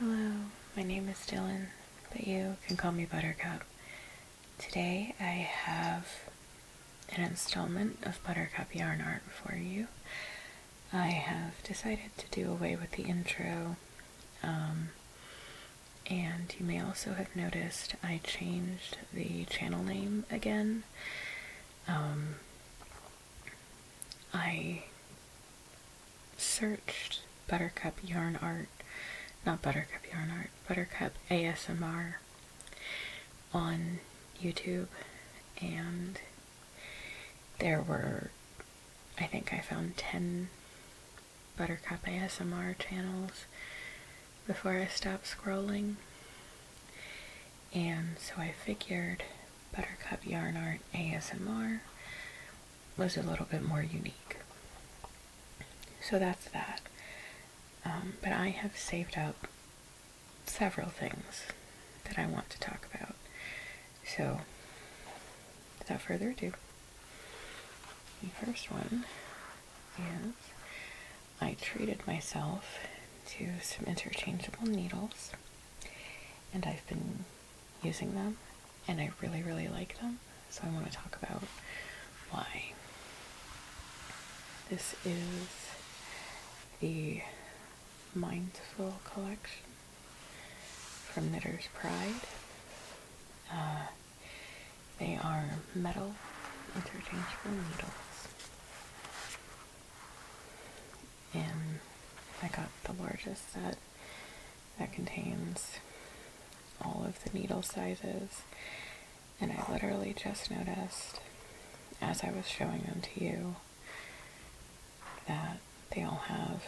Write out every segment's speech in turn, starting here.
Hello, my name is Dylan, but you can call me Buttercup. Today I have an installment of Buttercup Yarn Art for you. I have decided to do away with the intro, and you may also have noticed I changed the channel name again. I searched Buttercup Yarn Art, not Buttercup Yarn Art, Buttercup ASMR on YouTube, and there were, I think I found 10 Buttercup ASMR channels before I stopped scrolling, and so I figured Buttercup Yarn Art ASMR was a little bit more unique. So that's that. But I have saved up several things that I want to talk about. So, without further ado, the first one is I treated myself to some interchangeable needles, and I've been using them, and I really, really like them, so I want to talk about why. This is the Mindful collection from Knitter's Pride. They are metal interchangeable needles, and I got the largest set that contains all of the needle sizes, and I literally just noticed as I was showing them to you that they all have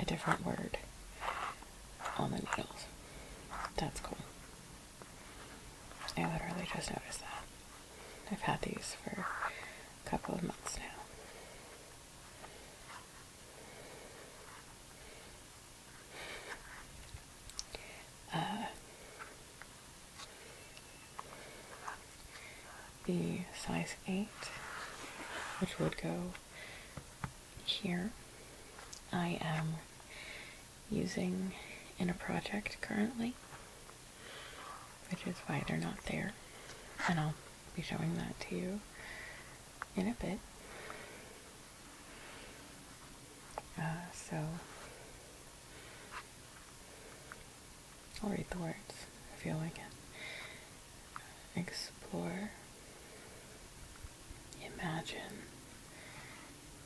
a different word on the needles. That's cool. I literally just noticed that. I've had these for a couple of months now. The size 8, which would go here, I am using in a project currently, which is why they're not there, and I'll be showing that to you in a bit. So I'll read the words if you like it. Explore, imagine,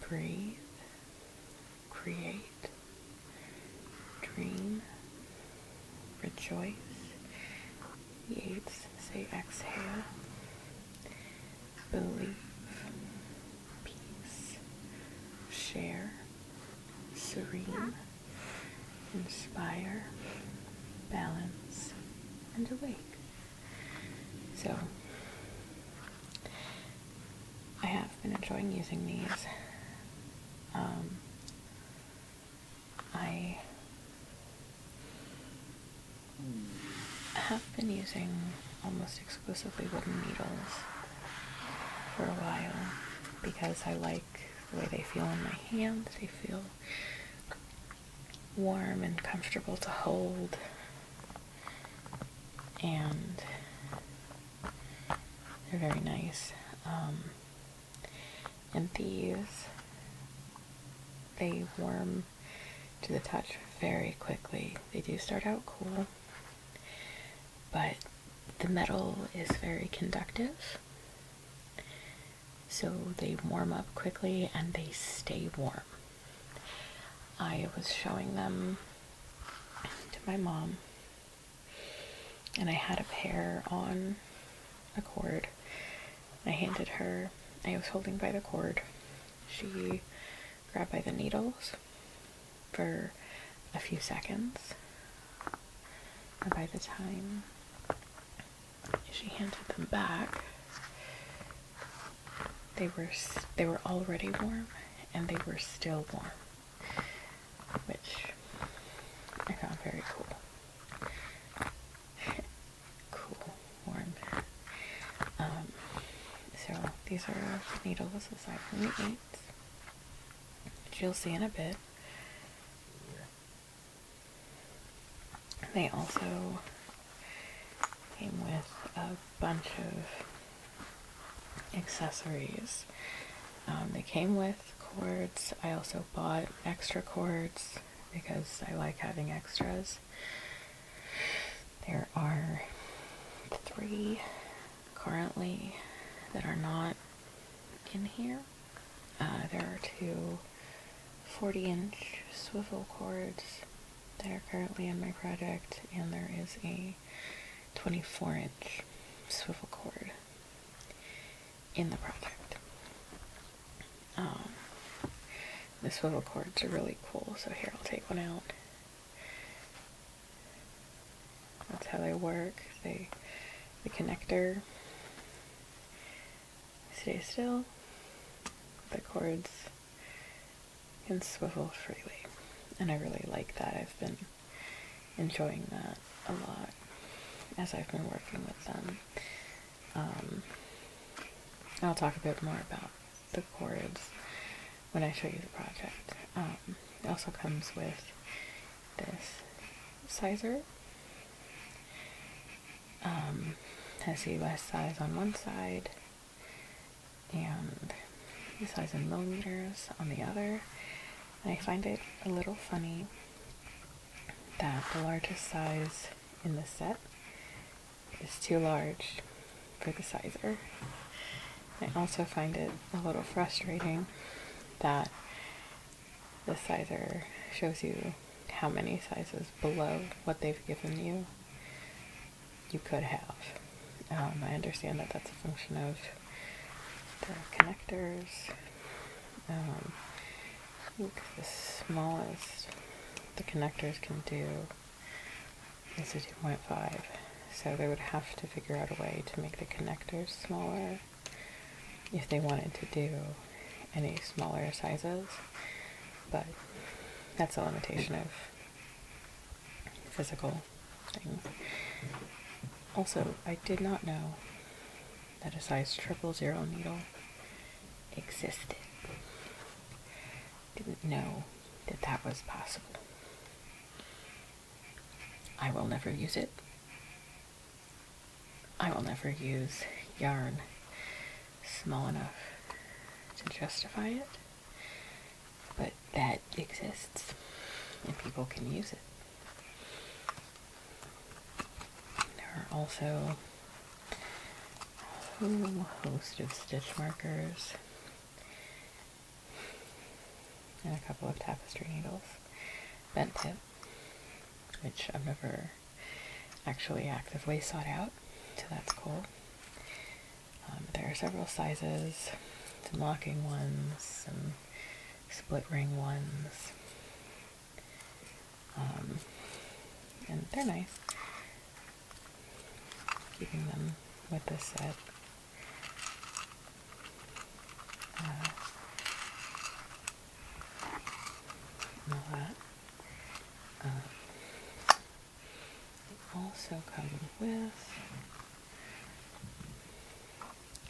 breathe, create, dream, rejoice. The 8s say exhale, believe, peace, share, serene, inspire, balance, and awake. So, I have been enjoying using these. I have been using almost exclusively wooden needles for a while because I like the way they feel in my hands. They feel warm and comfortable to hold, and they're very nice. And these, they warm to the touch very quickly. They do start out cool, but the metal is very conductive, so they warm up quickly and they stay warm. I was showing them to my mom, and I had a pair on a cord. I handed her, I was holding by the cord. She grabbed by the needles for a few seconds, and by the time she handed them back, they were already warm, and they were still warm, which I found very cool. Cool, warm. So these are needles aside from the 8s, which you'll see in a bit. They also came with a bunch of accessories. They came with cords. I also bought extra cords because I like having extras. There are 3 currently that are not in here. There are 2 40-inch swivel cords that are currently in my project, and there is a 24-inch swivel cord in the project. The swivel cords are really cool, so here, I'll take one out. That's how they work. The connector stays still. The cords can swivel freely, and I really like that. I've been enjoying that a lot as I've been working with them. I'll talk a bit more about the cords when I show you the project. It also comes with this sizer. Has the US size on one side and the size in millimeters on the other. And I find it a little funny that the largest size in the set is too large for the sizer. I also find it a little frustrating that the sizer shows you how many sizes below what they've given you could have. I understand that that's a function of the connectors. I think the smallest the connectors can do is a 2.5, so they would have to figure out a way to make the connectors smaller if they wanted to do any smaller sizes, but that's a limitation of physical things. Also, I did not know that a size 000 needle existed. Didn't know that that was possible. I will never use it. I will never use yarn small enough to justify it, but that exists and people can use it. There are also a whole host of stitch markers and a couple of tapestry needles. Bent tip, which I've never actually actively sought out, so that's cool. There are several sizes, some locking ones, some split ring ones, and they're nice. Keeping them with this set. And all that. They also come with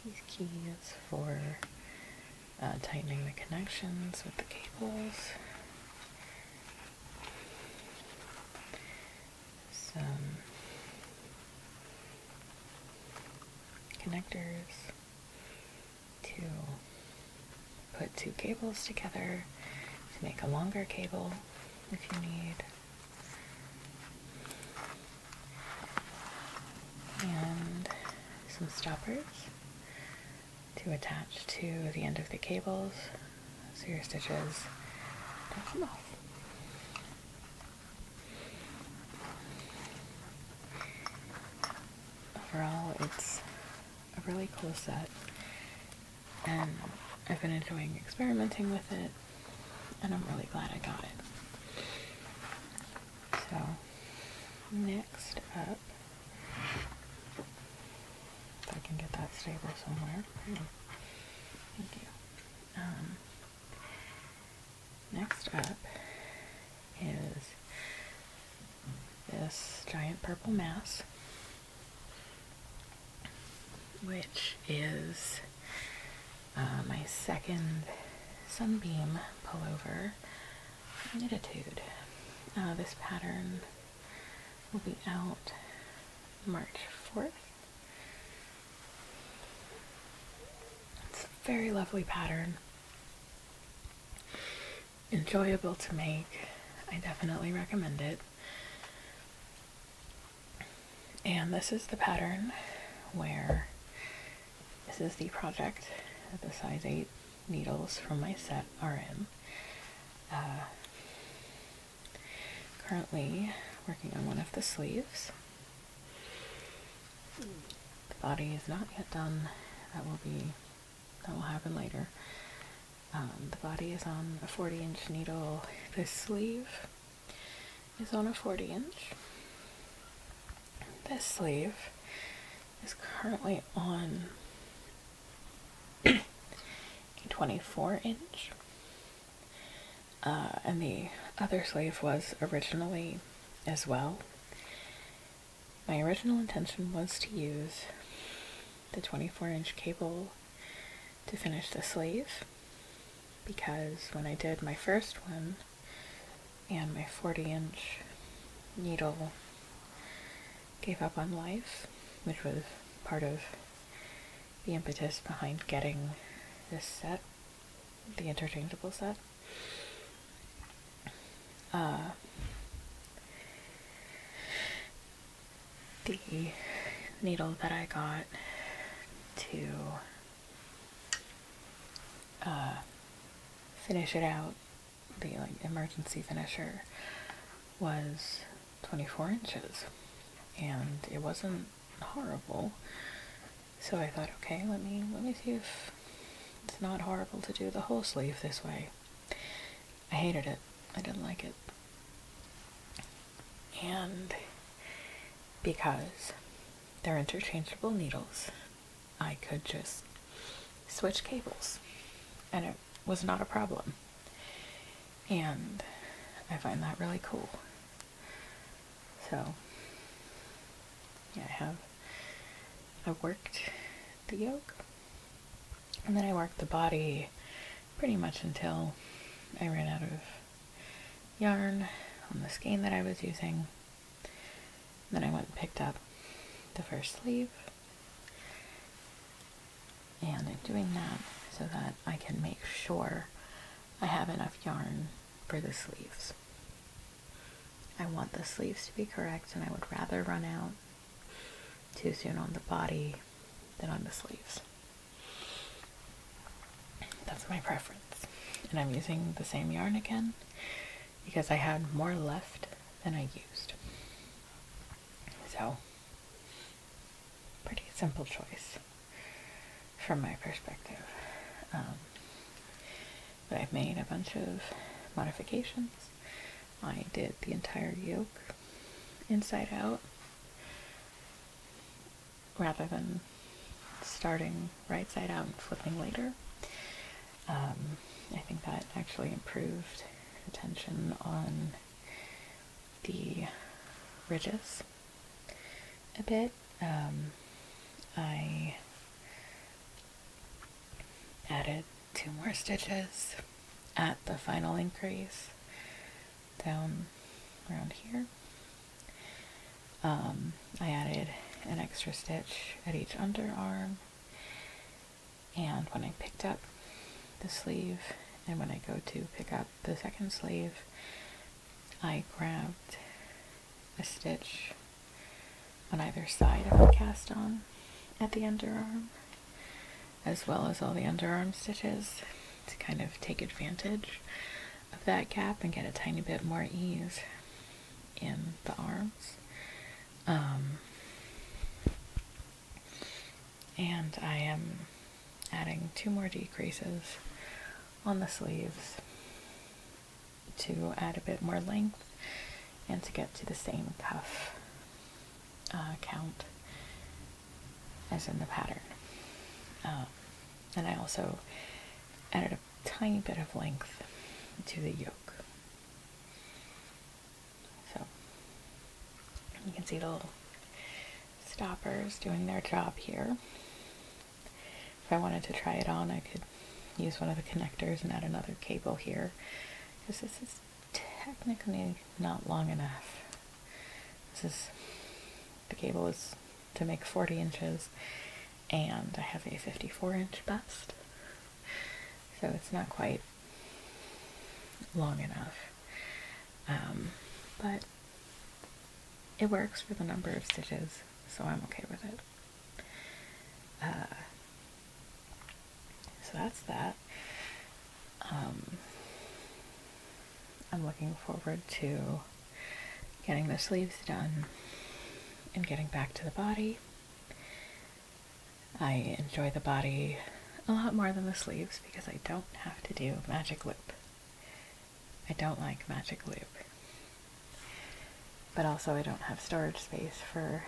these keys for tightening the connections with the cables. Some connectors to put 2 cables together to make a longer cable if you need. And some stoppers to attach to the end of the cables so your stitches don't come off. Overall, it's a really cool set, and I've been enjoying experimenting with it, and I'm really glad I got it. So, next up, if I can get that stable somewhere. Thank you. Next up is this giant purple mass, which is my second Sunbeam pullover knititude. This pattern will be out March 4th. It's a very lovely pattern. Enjoyable to make. I definitely recommend it. And this is the pattern where this is the project that the size 8 needles from my set are in. Currently working on one of the sleeves. The body is not yet done. That will happen later. The body is on a 40-inch needle. This sleeve is on a 40-inch. This sleeve is currently on a 24-inch. And the other sleeve was originally as well. My original intention was to use the 24-inch cable to finish the sleeve, because when I did my first one and my 40-inch needle gave up on life, which was part of the impetus behind getting this set, the interchangeable set. The needle that I got to finish it out, the emergency finisher, was 24 inches, and it wasn't horrible. So I thought, okay, let me see if it's not horrible to do the whole sleeve this way. I hated it. I didn't like it. And because they're interchangeable needles, I could just switch cables, and it was not a problem. And I find that really cool. So yeah, I worked the yoke, and then I worked the body pretty much until I ran out of yarn on the skein that I was using. Then I went and picked up the first sleeve, and I'm doing that so that I can make sure I have enough yarn for the sleeves. I want the sleeves to be correct, and I would rather run out too soon on the body than on the sleeves. That's my preference. And I'm using the same yarn again because I had more left than I used. So, pretty simple choice from my perspective. But I've made a bunch of modifications. I did the entire yoke inside out rather than starting right side out and flipping later. I think that actually improved the tension on the ridges a bit. I added 2 more stitches at the final increase down around here. I added an extra stitch at each underarm, and when I picked up the sleeve and when I go to pick up the second sleeve, I grabbed a stitch on either side of the cast on at the underarm, as well as all the underarm stitches, to kind of take advantage of that gap and get a tiny bit more ease in the arms. And I am adding 2 more decreases on the sleeves to add a bit more length and to get to the same cuff count as in the pattern. And I also added a tiny bit of length to the yoke. So you can see the little stoppers doing their job here. If I wanted to try it on, I could use one of the connectors and add another cable here, because this is technically not long enough. the cable is to make 40 inches, and I have a 54-inch bust, so it's not quite long enough, but it works for the number of stitches, so I'm okay with it. So that's that. I'm looking forward to getting the sleeves done and getting back to the body. I enjoy the body a lot more than the sleeves because I don't have to do magic loop. I don't like magic loop. But also I don't have storage space for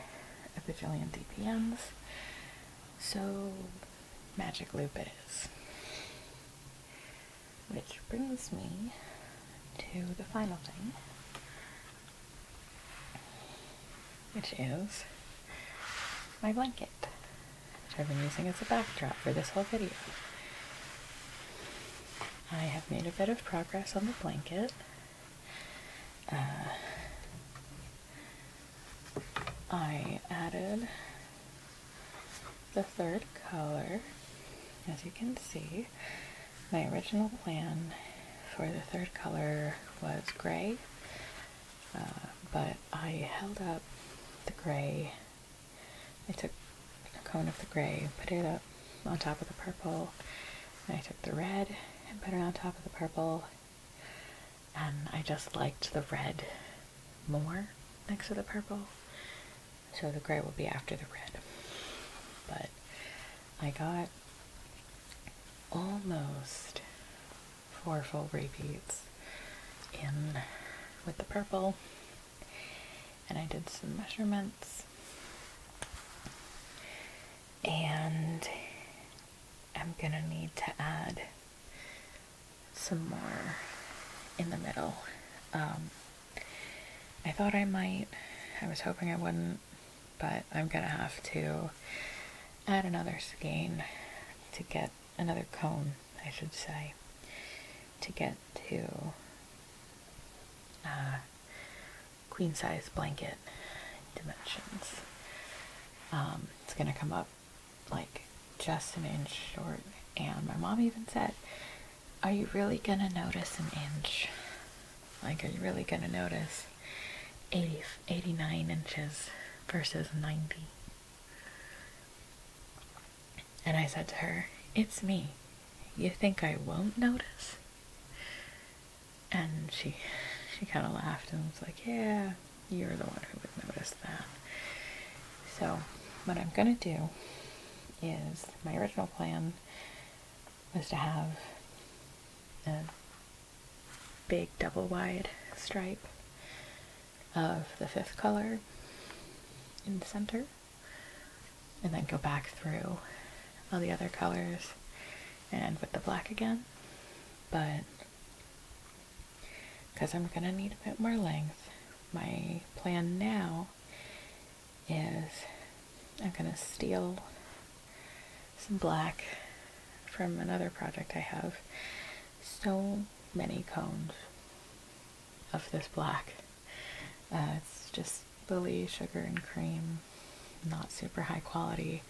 a bajillion DPMs, so magic loop it is. Which brings me to the final thing, which is my blanket, which I've been using as a backdrop for this whole video. I have made a bit of progress on the blanket. I added the third color. As you can see, my original plan for the third color was gray, but I held up the gray. I took a cone of the gray, put it up on top of the purple, and I took the red and put it on top of the purple, and I just liked the red more next to the purple, so the gray will be after the red. But I got almost 4 full repeats in with the purple, and I did some measurements, and I'm gonna need to add some more in the middle. I thought I might, I was hoping I wouldn't, but I'm gonna have to add another skein to get another cone, I should say, to get to queen size blanket dimensions. It's gonna come up like just an inch short, and my mom even said, are you really gonna notice an inch? Like, are you really gonna notice 89 inches versus 90? And I said to her, it's me. You think I won't notice? And she kind of laughed and was like, yeah, you're the one who would notice that. So what I'm gonna do is, my original plan was to have a big double wide stripe of the 5th color in the center, and then go back through all the other colors and end with the black again. But because I'm gonna need a bit more length, my plan now is I'm gonna steal some black from another project I have. So many cones of this black. It's just lily, sugar, and cream, not super high quality.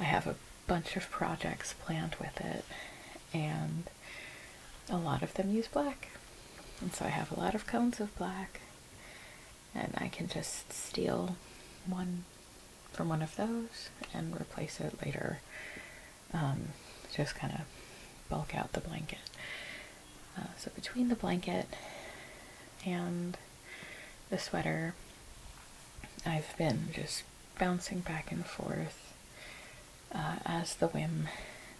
I have a bunch of projects planned with it, and a lot of them use black. And so I have a lot of cones of black, and I can just steal one from one of those and replace it later. Just kind of bulk out the blanket. So between the blanket and the sweater, I've been just bouncing back and forth as the whim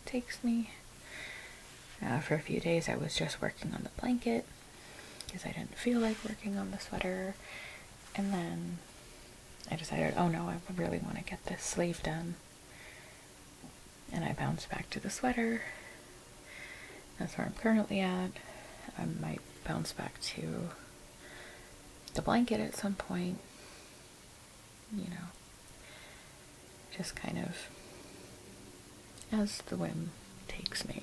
takes me. For a few days I was just working on the blanket because I didn't feel like working on the sweater, and then I decided, oh no, I really want to get this sleeve done, and I bounced back to the sweater. That's where I'm currently at. I might bounce back to the blanket at some point, you know, just kind of as the whim takes me.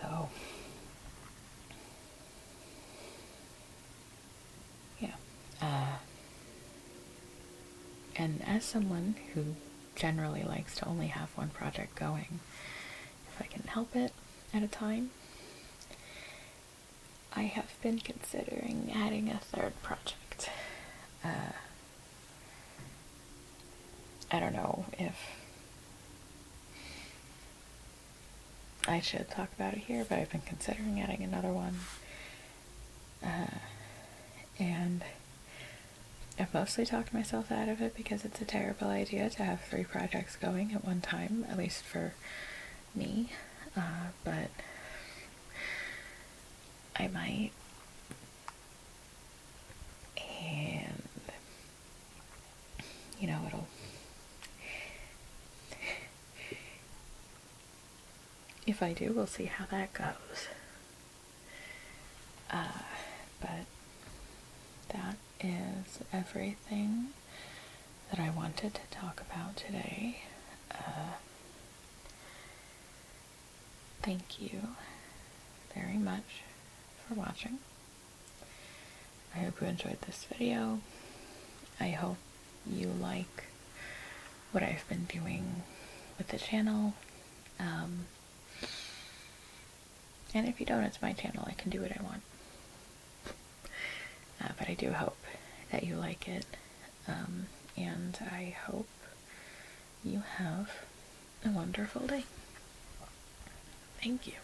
So, yeah, And as someone who generally likes to only have one project going, if I can help it at a time, I have been considering adding a third project. I don't know if I should talk about it here, but I've been considering adding another one. And I've mostly talked myself out of it because it's a terrible idea to have 3 projects going at one time, at least for me. But I might. And, you know, if I do, we'll see how that goes. But that is everything that I wanted to talk about today. Thank you very much for watching. I hope you enjoyed this video. I hope you like what I've been doing with the channel. And if you don't, it's my channel. I can do what I want. But I do hope that you like it. And I hope you have a wonderful day. Thank you.